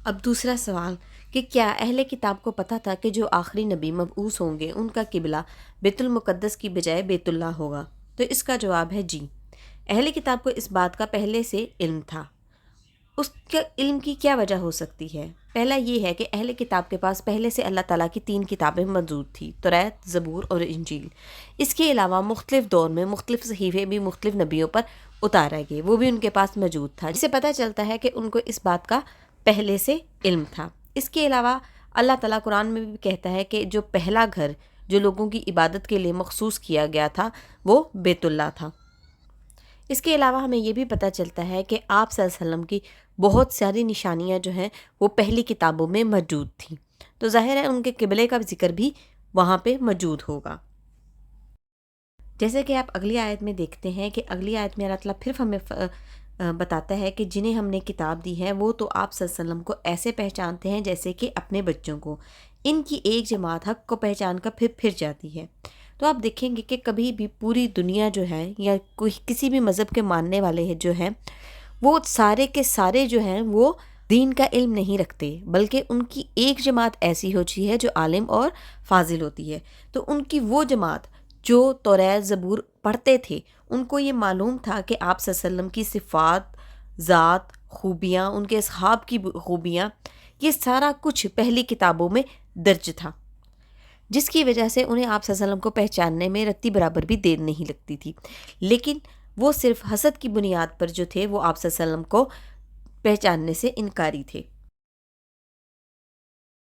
اب دوسرا سوال کہ کیا اہل کتاب کو پتہ تھا کہ جو آخری نبی مبعوث ہوں گے ان کا قبلہ بیت المقدس کی بجائے بیت اللہ ہوگا؟ تو اس کا جواب ہے جی، اہل کتاب کو اس بات کا پہلے سے علم تھا۔ اس کے علم کی کیا وجہ ہو سکتی ہے؟ پہلا یہ ہے کہ اہل کتاب کے پاس پہلے سے اللہ تعالیٰ کی 3 کتابیں موجود تھیں، توریت، زبور اور انجیل۔ اس کے علاوہ مختلف دور میں مختلف صحیفے بھی مختلف نبیوں پر اتارے گئے، وہ بھی ان کے پاس موجود تھا، جس سے پتہ چلتا ہے کہ ان کو اس بات کا پہلے سے علم تھا۔ اس کے علاوہ اللہ تعالیٰ قرآن میں بھی کہتا ہے کہ جو پہلا گھر جو لوگوں کی عبادت کے لیے مخصوص کیا گیا تھا وہ بیت اللہ تھا۔ اس کے علاوہ ہمیں یہ بھی پتہ چلتا ہے کہ آپ صلی اللہ علیہ وسلم کی بہت ساری نشانیاں جو ہیں وہ پہلی کتابوں میں موجود تھیں، تو ظاہر ہے ان کے قبلے کا ذکر بھی وہاں پہ موجود ہوگا۔ جیسے کہ آپ اگلی آیت میں دیکھتے ہیں کہ اگلی آیت میں اللہ تعالیٰ پھر ہمیں بتاتا ہے کہ جنہیں ہم نے کتاب دی ہے وہ تو آپ صلی اللہ علیہ وسلم کو ایسے پہچانتے ہیں جیسے کہ اپنے بچوں کو، ان کی ایک جماعت حق کو پہچان کر پھر جاتی ہے۔ تو آپ دیکھیں گے کہ کبھی بھی پوری دنیا جو ہے یا کوئی کسی بھی مذہب کے ماننے والے جو ہیں وہ سارے کے سارے جو ہیں وہ دین کا علم نہیں رکھتے، بلکہ ان کی ایک جماعت ایسی ہوتی ہے جو عالم اور فاضل ہوتی ہے۔ تو ان کی وہ جماعت جو توریت زبور پڑھتے تھے ان کو یہ معلوم تھا کہ آپ صلی اللہ علیہ وسلم کی صفات، ذات، خوبیاں، ان کے اصحاب کی خوبیاں، یہ سارا کچھ پہلی کتابوں میں درج تھا، جس کی وجہ سے انہیں آپ صلی اللہ علیہ وسلم کو پہچاننے میں رتی برابر بھی دیر نہیں لگتی تھی۔ لیکن وہ صرف حسد کی بنیاد پر جو تھے وہ آپ صلی اللہ علیہ وسلم کو پہچاننے سے انکاری تھے۔